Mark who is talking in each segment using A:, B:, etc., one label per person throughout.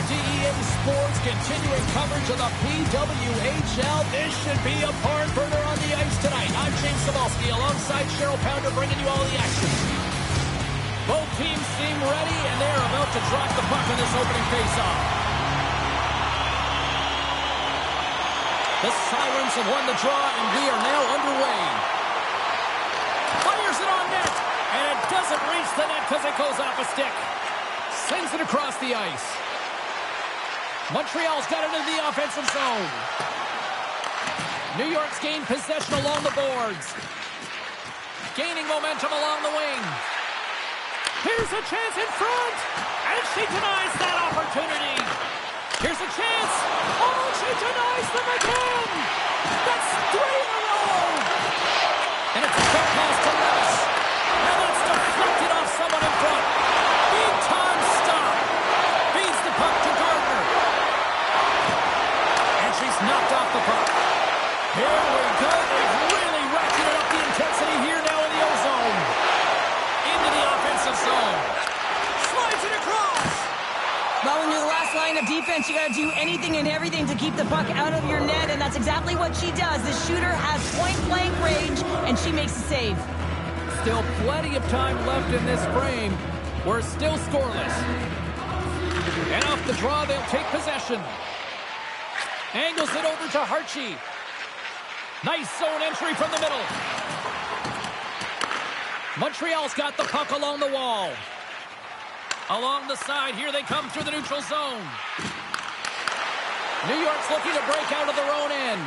A: DEA Sports, continuing coverage of the PWHL. This should be a barn burner on the ice tonight. I'm James Cebulski alongside Cheryl Pounder, bringing you all the action. Both teams seem ready, and they're about to drop the puck in this opening faceoff. The Sirens have won the draw, and we are now underway. Fires it on net, and it doesn't reach the net because it goes off a stick. Sends it across the ice. Montreal's got it into the offensive zone. New York's gained possession along the boards. Gaining momentum along the wing. Here's a chance in front, and she denies that opportunity. Here's a chance. Oh, she denies them again. That's 3 in a row. And it's a quick pass to Lewis. And that's deflected off someone in front. Big time stop. Feeds the puck to Gardner. And she's knocked off the puck. Here we go. They've really ratcheted up the intensity here now in the O-zone. Into the offensive zone. Slides it across.
B: Well, when you're the last line of defense, you got to do anything and everything to keep the puck out of your net, and that's exactly what she does. The shooter has point-blank range, and she makes a save.
A: Still plenty of time left in this frame. We're still scoreless. And off the draw, they'll take possession. Angles it over to Hartje. Nice zone entry from the middle. Montreal's got the puck along the wall. Along the side, here they come through the neutral zone. New York's looking to break out of their own end.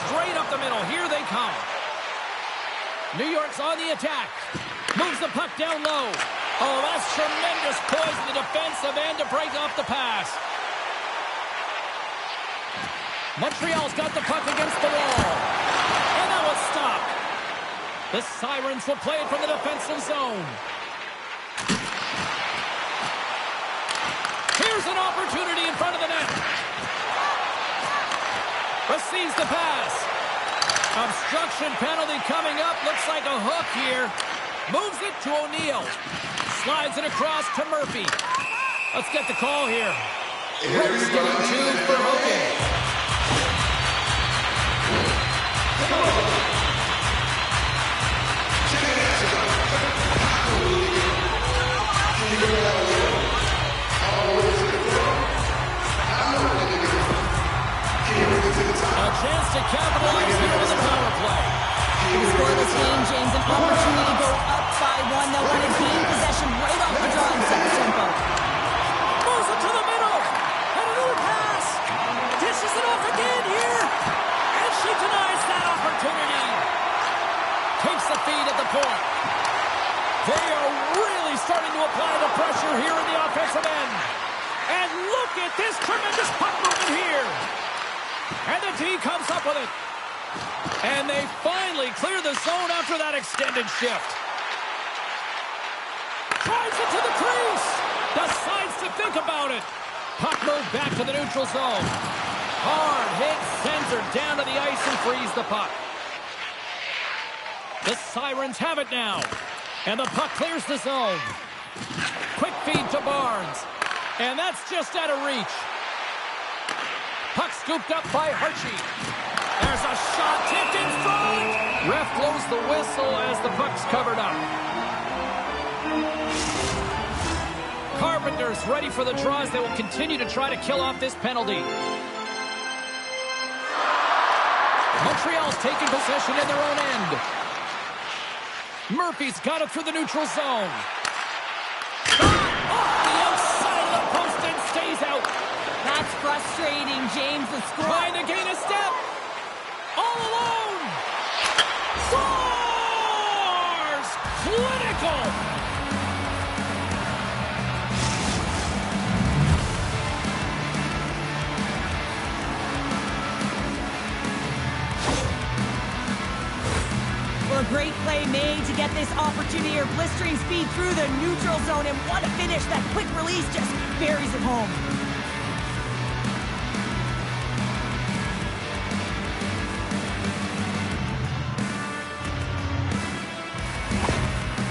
A: Straight up the middle, here they come. New York's on the attack. Moves the puck down low. Oh, that's tremendous poise in the defensive end to break off the pass. Montreal's got the puck against the wall. And that was stopped. The Sirens will play it from the defensive zone. Here's an opportunity in front of the net. Receives the pass. Obstruction penalty coming up. Looks like a hook here. Moves it to O'Neill. Slides it across to Murphy. Let's get the call here. Rope's getting 2 for hooking. A chance to capitalize here in the power play.
B: Scoreless game, James. An opportunity to go up by 1. They'll want to gain possession right off the draw and set the tempo.
A: Moves it to the middle. And another pass. Dishes it off again here. And she denies that opportunity. Takes the feed at the point. They are really starting to apply the pressure here in the offensive end. And look at this tremendous puck movement here. And the D comes up with it. And they finally clear the zone after that extended shift. Drives it to the crease. Decides to think about it. Puck moved back to the neutral zone. Hard hit sends her down to the ice and frees the puck. The Sirens have it now. And the puck clears the zone. Quick feed to Barnes. And that's just out of reach. Puck scooped up by Hartje. There's a shot tipped in front. Ref blows the whistle as the puck's covered up. Carpenter's ready for the draws. They will continue to try to kill off this penalty. Montreal's taking possession in their own end. Murphy's got it through the neutral zone. Off the outside of the post and stays out.
B: That's frustrating, James. The score.
A: Trying to gain a step. All alone. Scores! Clinical.
B: Well, a great play made to get this opportunity. Her blistering speed through the neutral zone, and what a finish. That quick release just buries it home.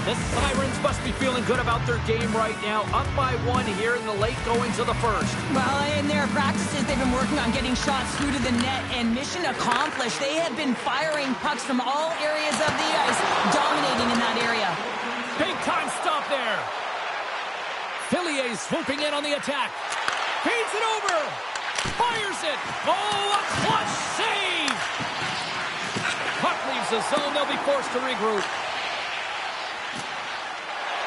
A: The Sirens must be feeling good about their game right now. Up by 1 here in the late goings of the first.
B: Well, in their practices, they've been working on getting shots through to the net, and mission accomplished. They have been firing pucks from all areas of the ice, dominating in that area.
A: Big time stop there. Fillier swooping in on the attack. Feeds it over. Fires it. Oh, a clutch save. Puck leaves the zone. They'll be forced to regroup.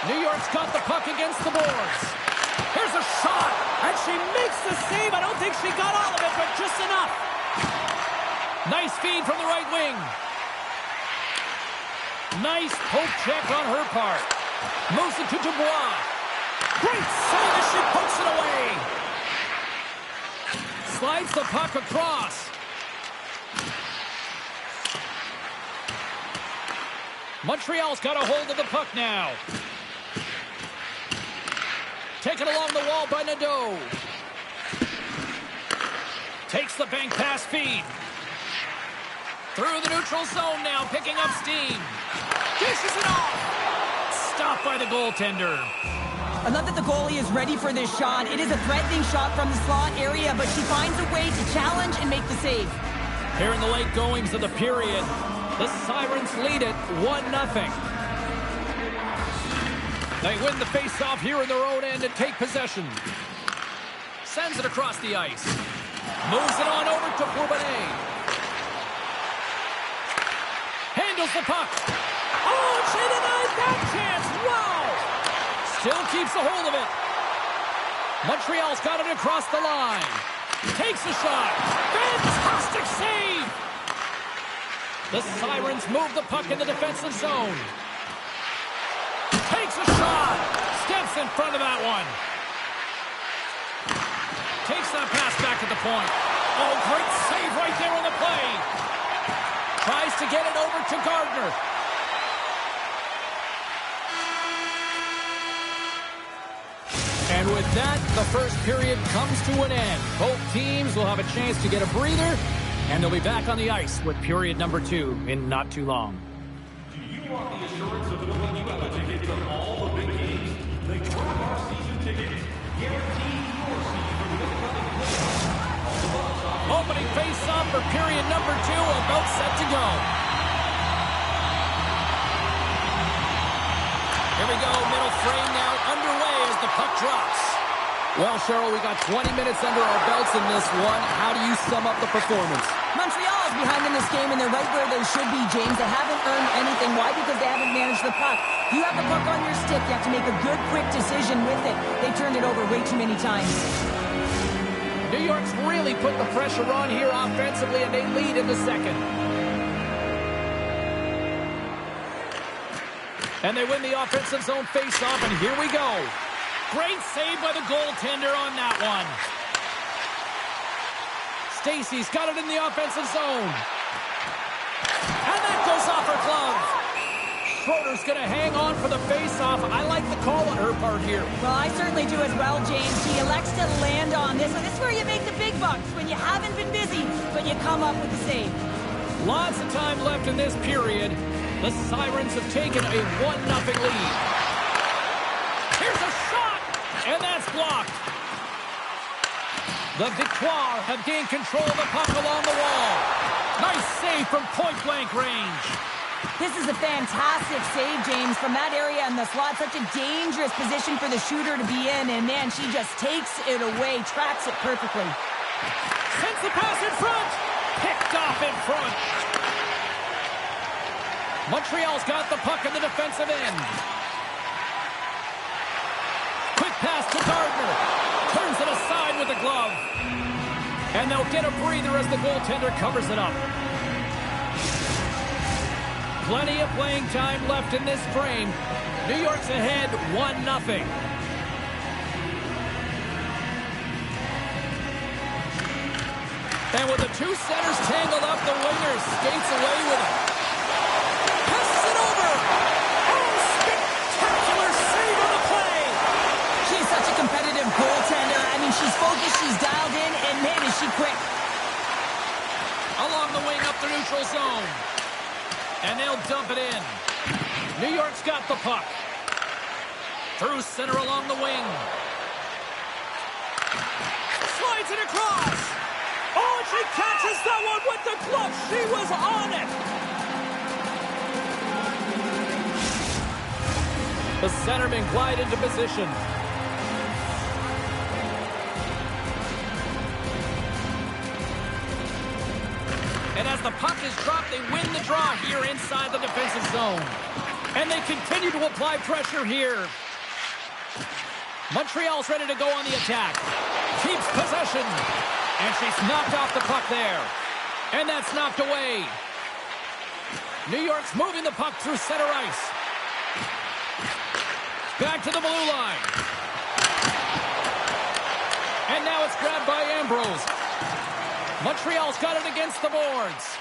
A: New York's got the puck against the boards. Here's a shot, and she makes the save. I don't think she got all of it, but just enough. Nice feed from the right wing. Nice poke check on her part. Moves it to Dubois. Great save as she pokes it away. Slides the puck across. Montreal's got a hold of the puck now. Taken along the wall by Nadeau. Takes the bank pass feed. Through the neutral zone now, picking up steam. Dishes it off. Stopped by the goaltender.
B: I love that the goalie is ready for this shot. It is a threatening shot from the slot area, but she finds a way to challenge and make the save.
A: Here in the late goings of the period, the Sirens lead it 1-0. They win the face-off here in their own end and take possession. Sends it across the ice. Moves it on over to Bourbonnais. Handles the puck. Oh, she denied that chance. Wow! Still keeps a hold of it. Montreal's got it across the line. Takes a shot. Fantastic save! The Sirens move the puck in the defensive zone. Takes a shot. Steps in front of that one. Takes that pass back at the point. Oh, great save right there on the play. Tries to get it over to Gardner. And with that, the first period comes to an end. Both teams will have a chance to get a breather, and they'll be back on the ice with period number 2 in not too long.
C: Do you want the assurance of knowing you have a ticket to all the big games? The Victoire season ticket guarantees your seat for the upcoming playoffs.
A: Opening face-off for period number 2, about set to go. Here we go, middle frame now underway as the puck drops. Well, Cheryl, we got 20 minutes under our belts in this one. How do you sum up the performance?
B: Montreal is behind in this game, and they're right where they should be, James. They haven't earned anything. Why? Because they haven't managed the puck. You have the puck on your stick. You have to make a good, quick decision with it. They turned it over way too many times.
A: New York's really put the pressure on here offensively, and they lead in the second. And they win the offensive zone face-off, and here we go. Great save by the goaltender on that one. Stacey's got it in the offensive zone. And that goes off her glove. Schroeder's going to hang on for the face-off. I like the call on her part here.
B: Well, I certainly do as well, James. She elects to land on this. And this is where you make the big bucks, when you haven't been busy, but you come up with the save.
A: Lots of time left in this period. The Sirens have taken a 1-0 lead. Here's a shot, and that's blocked. The Victoire have gained control of the puck along the wall. Nice save from point-blank range.
B: This is a fantastic save, James, from that area in the slot. Such a dangerous position for the shooter to be in, and man, she just takes it away, tracks it perfectly.
A: Sends the pass in front. Picked off in front. Montreal's got the puck in the defensive end. Quick pass to Gardner. Turns it aside with the glove. And they'll get a breather as the goaltender covers it up. Plenty of playing time left in this frame. New York's ahead 1-0. And with the two centers tangled up, the winger skates away with it. Passes it over. Oh, spectacular save on the play.
B: She's such a competitive goaltender. I mean, she's focused, she's dialed in, and man, is she quick.
A: Along the wing up the neutral zone. And they'll dump it in. New York's got the puck. Through center along the wing. Slides it across. Oh, and she catches that one with the glove. She was on it. The centerman glide into position. And as the puck is dropped, they win the draw here inside the defensive zone. And they continue to apply pressure here. Montreal's ready to go on the attack. Keeps possession. And she's knocked off the puck there. And that's knocked away. New York's moving the puck through center ice. Back to the blue line. And now it's grabbed by Ambrose. Montreal's got it against the boards.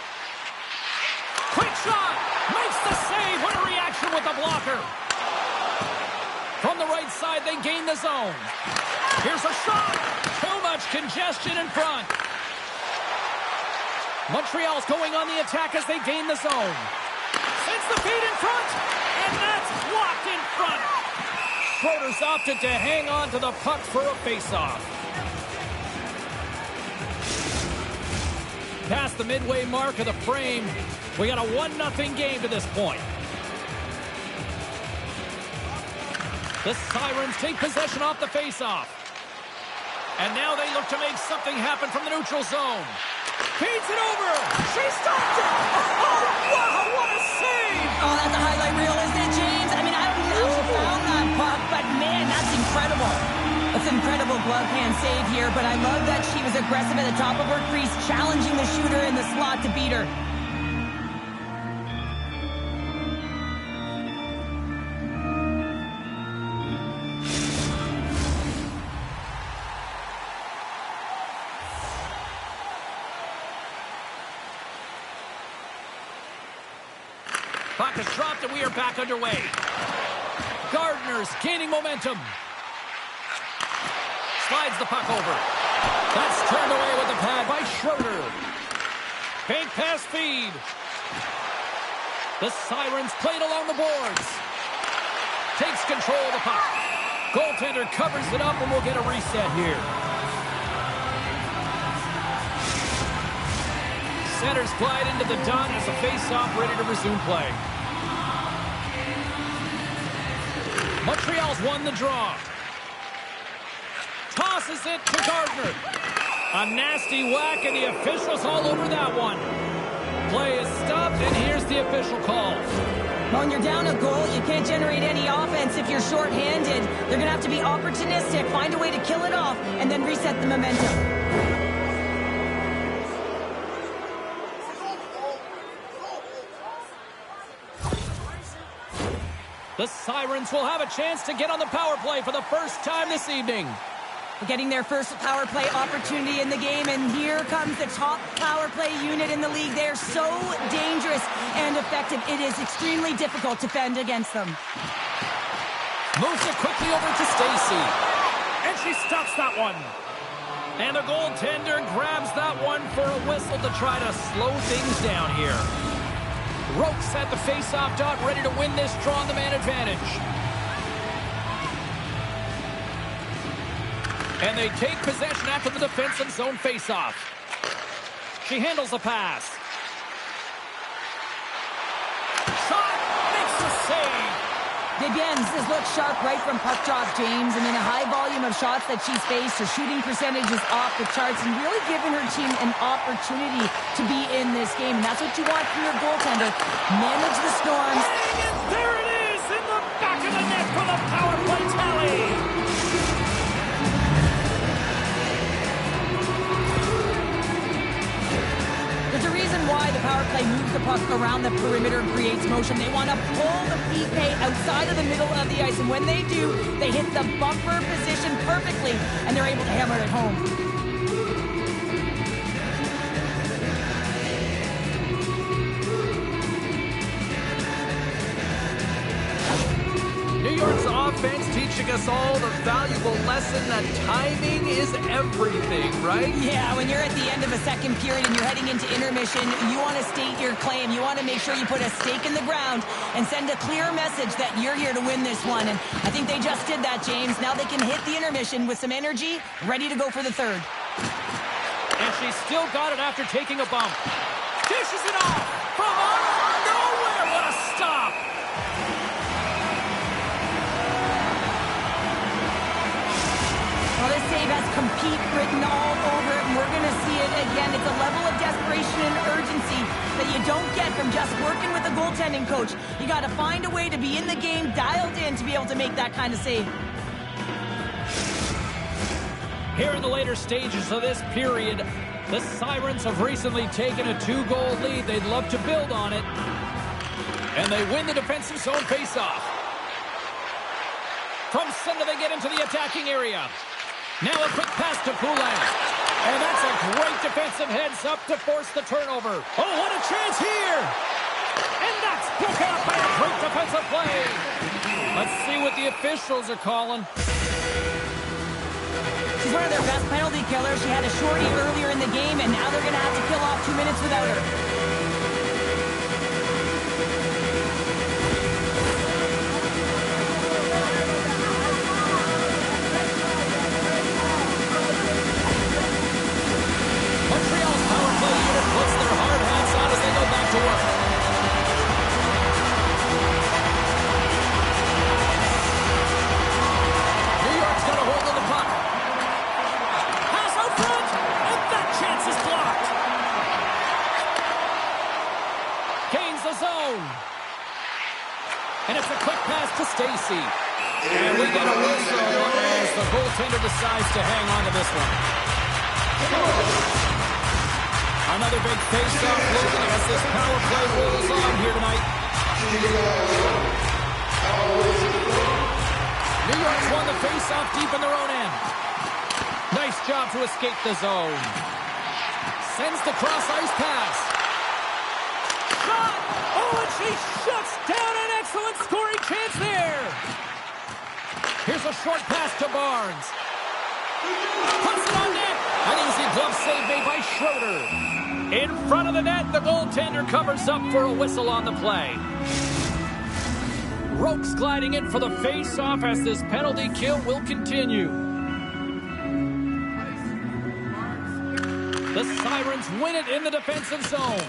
A: Quick shot! Makes the save! What a reaction with the blocker! From the right side, they gain the zone. Here's a shot! Too much congestion in front. Montreal's going on the attack as they gain the zone. Sends the feed in front, and that's blocked in front. Schroeder's opted to hang on to the puck for a faceoff. Past the midway mark of the frame, we got a 1-0 game to this point. The Sirens take possession off the faceoff. And now they look to make something happen from the neutral zone. Feeds it over. She stopped it. Oh, wow, what a save.
B: Oh, that's a highlight reel, isn't it, James? I mean, I don't even know how she found that puck, but man, that's incredible. That's an incredible glove hand save here, but I love that she was aggressive at the top of her crease, challenging the shooter in the slot to beat her.
A: Puck is dropped and we are back underway. Gardner's gaining momentum. Slides the puck over. That's turned away with the pad by Schroeder. Fake pass feed. The Sirens played along the boards. Takes control of the puck. Goaltender covers it up and we'll get a reset here. Centers glide into the dot as the face-off ready to resume play. Montreal's won the draw. Tosses it to Gardner. A nasty whack, and the officials all over that one. Play is stopped, and here's the official call.
B: When you're down a goal, you can't generate any offense if you're shorthanded. They're going to have to be opportunistic, find a way to kill it off, and then reset the momentum.
A: The Sirens will have a chance to get on the power play for the first time this evening.
B: Getting their first power play opportunity in the game, and here comes the top power play unit in the league. They're so dangerous and effective. It is extremely difficult to fend against them.
A: Moves it quickly over to Stacy. And she stops that one. And the goaltender grabs that one for a whistle to try to slow things down here. Rokes at the face-off dot, ready to win this draw on the man advantage. And they take possession after the defensive zone face-off. She handles the pass. Shot makes the save.
B: Begins has looked sharp right from puck drop, James. I mean, a high volume of shots that she's faced. Her shooting percentage is off the charts and really giving her team an opportunity to be in this game. And that's what you want from your goaltender. Manage the storms.
A: And there it is in the back of the net for the power play tally.
B: There's a reason why the power play moves the puck around the perimeter and creates motion. They want to pull the PK outside of the middle of the ice, and when they do, they hit the bumper position perfectly, and they're able to hammer it home.
A: New York's offense teaching teaching us all the valuable lesson that timing is everything, right?
B: Yeah, when you're at the end of a second period and you're heading into intermission, you want to state your claim. You want to make sure you put a stake in the ground and send a clear message that you're here to win this one. And I think they just did that, James. Now they can hit the intermission with some energy, ready to go for the third.
A: And she's still got it after taking a bump. Dishes it off from out of nowhere. What a stop.
B: Well, this save has compete written all over it, and we're going to see it again. It's a level of desperation and urgency that you don't get from just working with a goaltending coach. You got to find a way to be in the game, dialed in to be able to make that kind of save.
A: Here in the later stages of this period, the Sirens have recently taken a 2-goal lead. They'd love to build on it. And they win the defensive zone faceoff. From center, they get into the attacking area. Now a quick pass to Poulin. And that's a great defensive heads-up to force the turnover. Oh, what a chance here! And that's broken up by a great defensive play. Let's see what the officials are calling.
B: She's one of their best penalty killers. She had a shorty earlier in the game, and now they're going to have to kill off 2 minutes without her.
A: Montreal's power play unit puts their hard hats on as they go back to work. New York's got a hold of the puck. Pass out front, and that chance is blocked. Gains the zone. And it's a quick pass to Stacy. And we get a whistle as the goaltender decides to hang on to this one. Another big face-off looking as this power play rolls on here tonight. New York's won the face-off deep in their own end. Nice job to escape the zone. Sends the cross-ice pass. Shot! Oh, and she shuts down an excellent scoring chance there. Here's a short pass to Barnes. Puts it on net. An easy glove save made by Schroeder. In front of the net, the goaltender covers up for a whistle on the play. Rokes gliding in for the face-off as this penalty kill will continue. The Sirens win it in the defensive zone.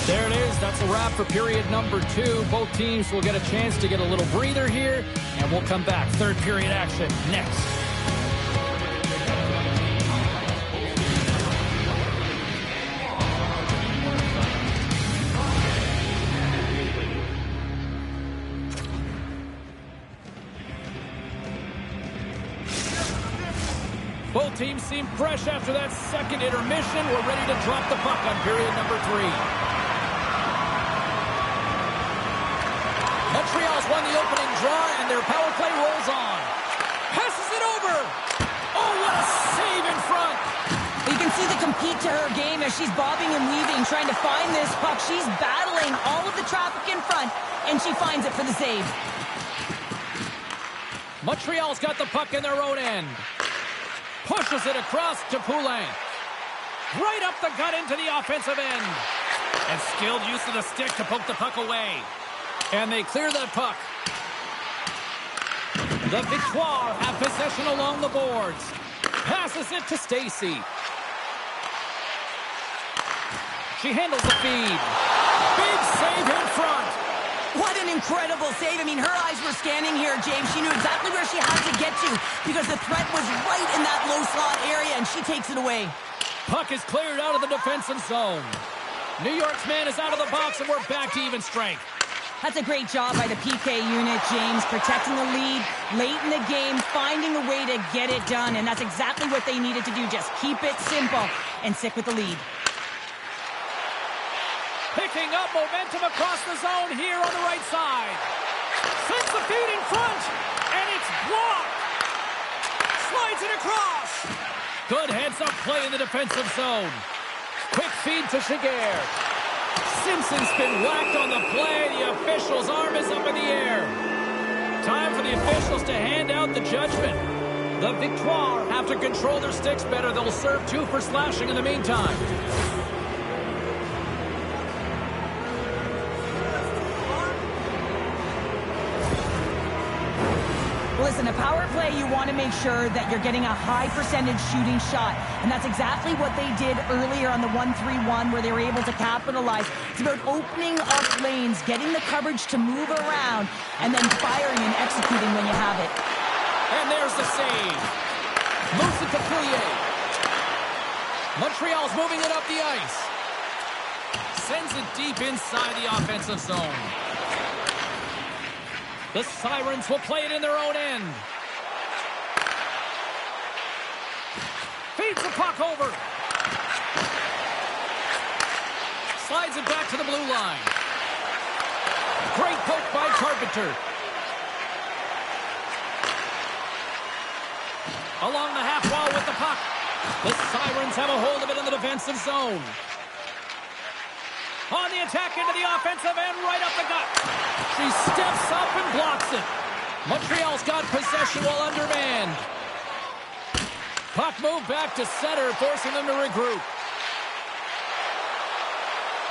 A: There it is. That's a wrap for period number 2. Both teams will get a chance to get a little breather here, and we'll come back. Third period action next. Both teams seem fresh after that second intermission. We're ready to drop the puck on period number 3. Montreal's won the opening draw, and their power play rolls on. Passes it over. Oh, what a save in front.
B: You can see the compete to her game as she's bobbing and weaving, trying to find this puck. She's battling all of the traffic in front, and she finds it for the save.
A: Montreal's got the puck in their own end. Pushes it across to Poulin. Right up the gut into the offensive end. And skilled use of the stick to poke the puck away. And they clear that puck. The Victoire have possession along the boards. Passes it to Stacy. She handles the feed. Big save in front.
B: What an incredible save. I mean, her eyes were scanning here, James. She knew exactly where she had to get to because the threat was right in that low slot area, and she takes it away.
A: Puck is cleared out of the defensive zone. New York's man is out of the box, and we're back to even strength.
B: That's a great job by the PK unit, James, protecting the lead late in the game, finding a way to get it done, and that's exactly what they needed to do. Just keep it simple and stick with the lead.
A: Picking up momentum across the zone here on the right side. Sends the feed in front, and it's blocked. Slides it across. Good heads-up play in the defensive zone. Quick feed to Shiger. Simpson's been whacked on the play. The official's arm is up in the air. Time for the officials to hand out the judgment. The Victoire have to control their sticks better. They'll serve 2 for slashing in the meantime.
B: Listen, a power play, you want to make sure that you're getting a high percentage shooting shot. And that's exactly what they did earlier on the 1-3-1 where they were able to capitalize. It's about opening up lanes, getting the coverage to move around, and then firing and executing when you have it.
A: And there's the save. Moves it to Poulier. Montreal's moving it up the ice. Sends it deep inside the offensive zone. The Sirens will play it in their own end. Feeds the puck over. Slides it back to the blue line. Great poke by Carpenter. Along the half wall with the puck. The Sirens have a hold of it in the defensive zone. On the attack into the offensive end, right up the gut. She steps up and blocks it. Montreal's got possession while undermanned. Puck moved back to center, forcing them to regroup.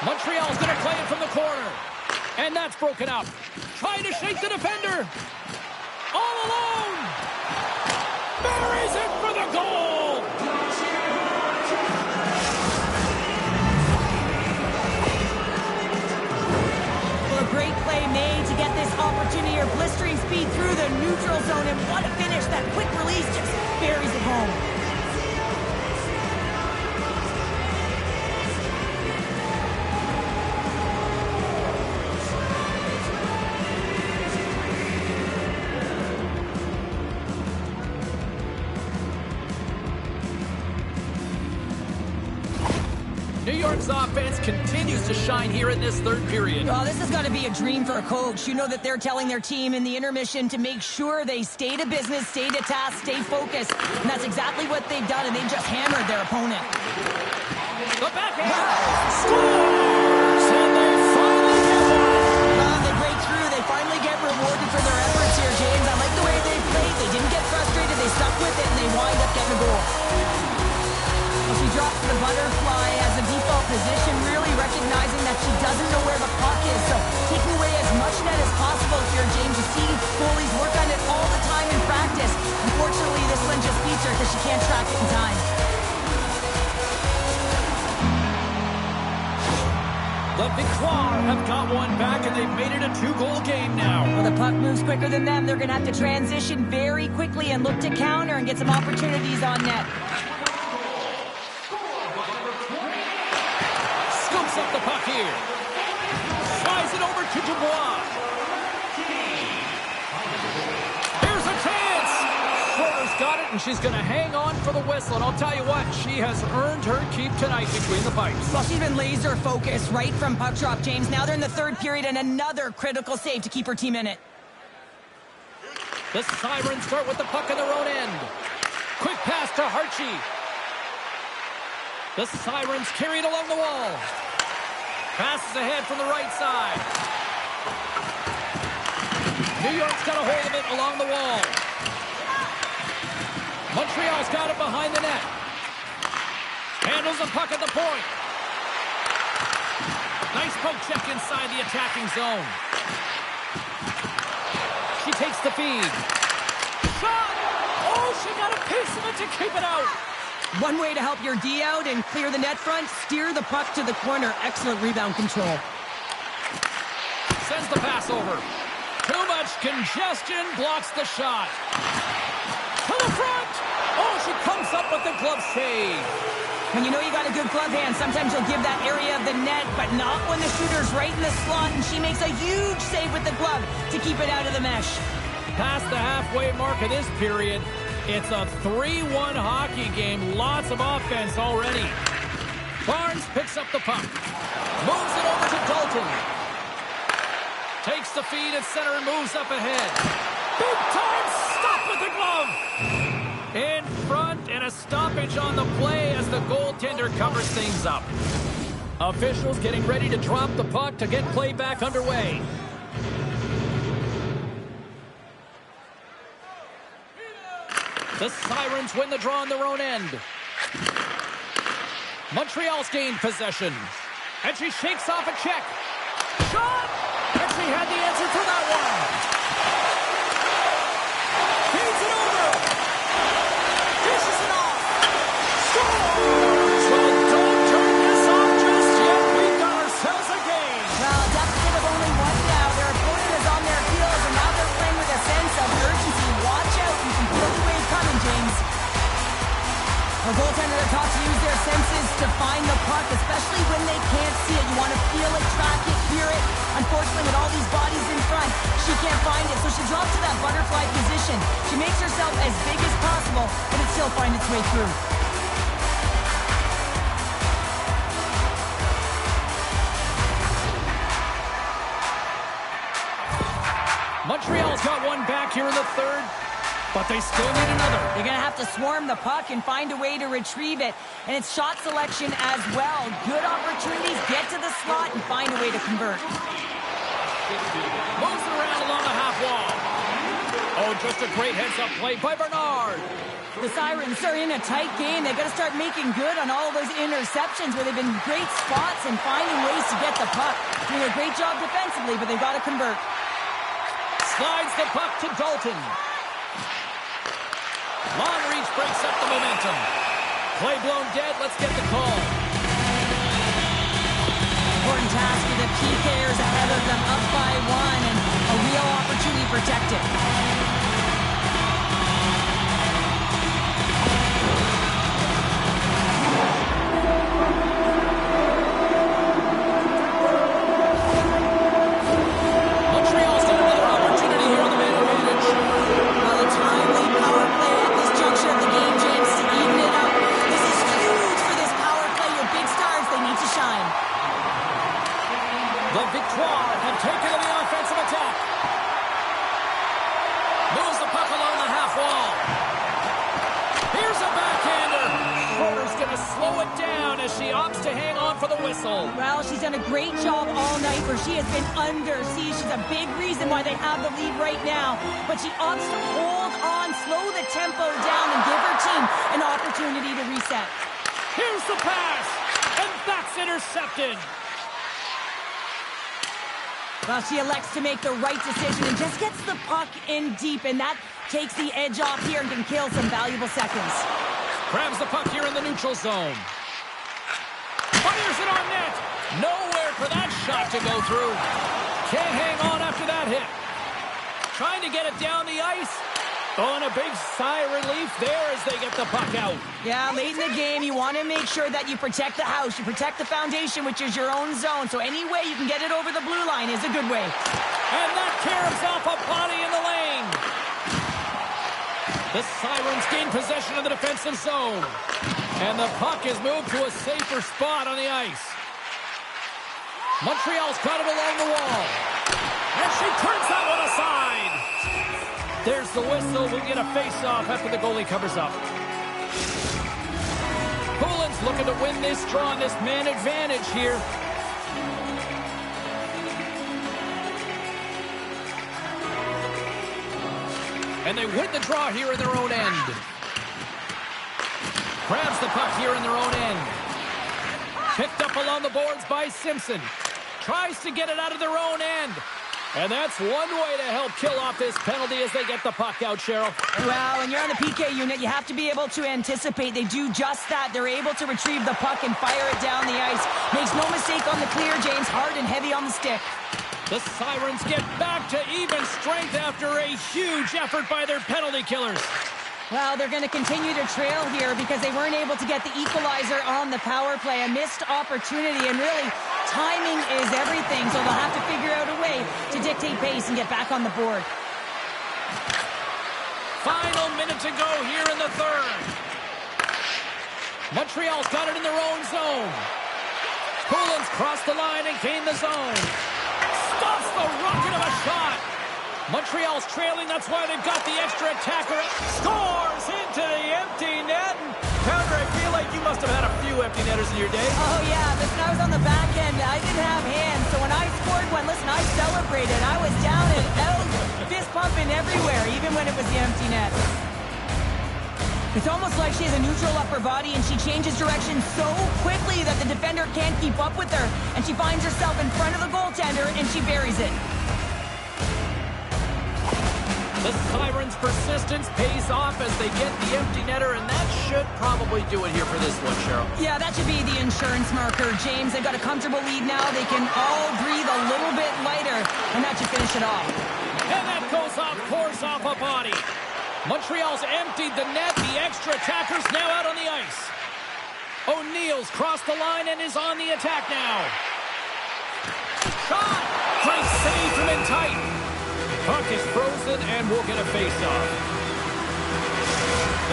A: Montreal's going to play it from the corner. And that's broken up. Trying to shake the defender. All alone. Buries it for the goal.
B: Great play made to get this opportunity or blistering speed through the neutral zone, and what a finish. That quick release just buries it home.
A: New York's offense continues to shine here in this third period.
B: Oh, this has got to be a dream for a coach. You know that they're telling their team in the intermission to make sure they stay to business, stay to task, stay focused. And that's exactly what they've done, and they've just hammered their opponent.
A: The backhand scores, and they finally get one.
B: They break through. They finally get rewarded for their efforts here, James. I like the way they played. They didn't get frustrated. They stuck with it, and they wind up getting a goal. She drops the butterfly as a default position, really recognizing that she doesn't know where the puck is. So taking away as much net as possible here, James. You see goalies work on it all the time in practice. Unfortunately, this one just beats her because she can't track it in time.
A: The Victoire have got one back, and they've made it a 2-goal game now.
B: Well, the puck moves quicker than them. They're going to have to transition very quickly and look to counter and get some opportunities on net.
A: Scoops up the puck here. Slides it over to Dubois. Here's a chance. Schroeder's got it, and she's going to hang on for the whistle. And I'll tell you what, she has earned her keep tonight between the pipes.
B: Well, she's been laser focused right from puck drop, James. Now they're in the third period, and another critical save to keep her team in it.
A: The Sirens start with the puck in their own end. Quick pass to Harchie. The Sirens carry it along the wall. Passes ahead from the right side. New York's got a hold of it along the wall. Montreal's got it behind the net. Handles the puck at the point. Nice poke check inside the attacking zone. She takes the feed. Shot! Oh, she got a piece of it to keep it out.
B: One way to help your D out and clear the net front, steer the puck to the corner. Excellent rebound control.
A: Sends the pass over. Too much congestion, blocks the shot. To the front! Oh, she comes up with the glove save.
B: When you know you got a good glove hand, sometimes you'll give that area of the net, but not when the shooter's right in the slot, and she makes a huge save with the glove to keep it out of the mesh.
A: Past the halfway mark of this period, it's a 3-1 hockey game. Lots of offense already. Barnes picks up the puck. Moves it over to Dalton. Takes the feed at center and moves up ahead. Big time stop with the glove. In front, and a stoppage on the play as the goaltender covers things up. Officials getting ready to drop the puck to get play back underway. The Sirens win the draw on their own end. Montreal's gained possession. And she shakes off a check. Shot! And she had the answer for that one. Feeds it over. Dishes it off. Scores! So don't turn this off just yet. We've got ourselves a game.
B: Well, deficit of only one now. Their opponent is on their heels, and now they're playing with a sense of urgency. Watch out. You can feel the wave coming, James. The goaltender are taught to use their senses to find the puck, especially when they can't see it. You want to feel it, track it, hear it. Unfortunately, with all these bodies in front, she can't find it, so she drops to that butterfly position. She makes herself as big as possible, but it still finds its way through.
A: Montreal's got one back here in the third, but they still need another.
B: They're going to have to swarm the puck and find a way to retrieve it. And it's shot selection as well. Good opportunities, get to the slot, and find a way to convert.
A: Moves it around along the half wall. Oh, just a great heads-up play by Bernard.
B: The Sirens are in a tight game. They've got to start making good on all of those interceptions where they've been great spots and finding ways to get the puck. Doing a great job defensively, but they've got to convert.
A: Slides the puck to Dalton. Long reach breaks up the momentum. Play blown dead. Let's get the call.
B: Important task for the PKers ahead of them, up by one, and a real opportunity protected.
A: Montreal's got another opportunity here on the man advantage.
B: Well, a timely power play at this juncture of the game, James, to even it up. This is huge for this power play. Your big stars, they need to shine.
A: The Victoire have taken to the offensive attack. Moves the puck along the half wall. Here's a backhander. Schroeder's going to slow it down as she opts to hang on for the whistle.
B: Well, she's done a great job all night where she has been under siege. She's a big reason why they have the lead right now. But she opts to hold on, slow the tempo down, and give her team an opportunity to reset.
A: Here's the pass, and that's intercepted.
B: Well, she elects to make the right decision and just gets the puck in deep, and that takes the edge off here and can kill some valuable seconds.
A: Grabs the puck here in the neutral zone. Fires it on net. Nowhere for that shot to go through. Can't hang on after that hit. Trying to get it down the ice. Oh, and a big sigh of relief there as they get the puck out.
B: Yeah, late in the game, you want to make sure that you protect the house. You protect the foundation, which is your own zone. So any way you can get it over the blue line is a good way.
A: And that caroms off a body in the lane. The Sirens gain possession of the defensive zone. And the puck is moved to a safer spot on the ice. Montreal's got it along the wall. And she turns that one aside. There's the whistle. We get a face-off after the goalie covers up. Poulin's looking to win this draw on this man advantage here. And they win the draw here in their own end. Grabs the puck here in their own end. Picked up along the boards by Simpson. Tries to get it out of their own end. And that's one way to help kill off this penalty as they get the puck out, Cheryl.
B: Well, when you're on the PK unit, you have to be able to anticipate. They do just that. They're able to retrieve the puck and fire it down the ice. Makes no mistake on the clear, James. Hard and heavy on the stick.
A: The Sirens get back to even strength after a huge effort by their penalty killers.
B: Well, they're going to continue to trail here because they weren't able to get the equalizer on the power play. A missed opportunity, and really, timing is everything, so they'll have to figure out a way to dictate pace and get back on the board.
A: Final minute to go here in the third. Montreal's got it in their own zone. Poulin's crossed the line and gained the zone. Stops the rocket of a shot. Montreal's trailing, that's why they've got the extra attacker. Scores into the empty net. And Pounder, I feel like you must have had a few empty netters in your day.
B: Oh, yeah. Listen, I was on the back end. I didn't have hands. So when I scored one, listen, I celebrated. I was down and out, fist pumping everywhere, even when it was the empty net. It's almost like she has a neutral upper body and she changes direction so quickly that the defender can't keep up with her. And she finds herself in front of the goaltender and she buries it.
A: The Sirens' persistence pays off as they get the empty netter, and that should probably do it here for this one, Cheryl.
B: Yeah, that should be the insurance marker, James. They've got a comfortable lead now. They can all breathe a little bit lighter, and that should finish it off.
A: And that goes off course off a body. Montreal's emptied the net. The extra attacker's now out on the ice. O'Neill's crossed the line and is on the attack now. Shot! Great save from in tight. Puck is frozen and we'll get a face-off.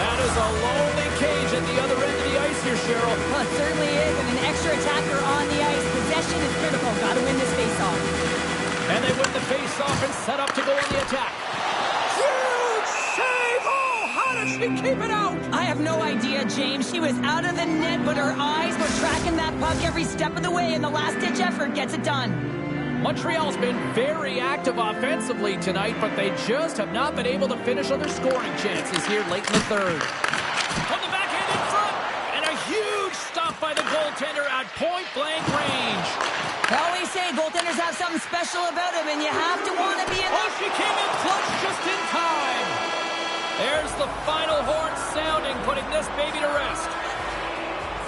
A: That is a lonely cage at the other end of the ice here, Cheryl.
B: Well, it certainly is, and an extra attacker on the ice. Possession is critical. Got to win this face-off.
A: And they win the face-off and set up to go on the attack. Huge save! Oh, how did she keep it out?
B: I have no idea, James. She was out of the net, but her eyes were tracking that puck every step of the way, and the last-ditch effort gets it done.
A: Montreal's been very active offensively tonight, but they just have not been able to finish on their scoring chances here late in the third. On the backhand in front, and a huge stop by the goaltender at point-blank range.
B: I always say goaltenders have something special about them, and you have to want to be in
A: Oh, she came in clutch just in time. There's the final horn sounding, putting this baby to rest.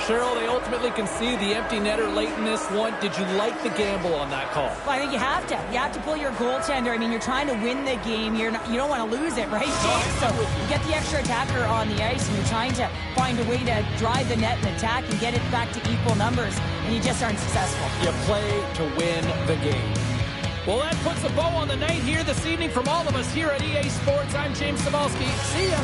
A: Cheryl, they ultimately concede the empty netter late in this one. Did you like the gamble on that call?
B: Well, I think you have to. You have to pull your goaltender. I mean, you're trying to win the game. You don't want to lose it, right, James? So you get the extra attacker on the ice, and you're trying to find a way to drive the net and attack and get it back to equal numbers, and you just aren't successful.
A: You play to win the game. Well, that puts a bow on the night here this evening from all of us here at EA Sports. I'm James Cybulski. See ya.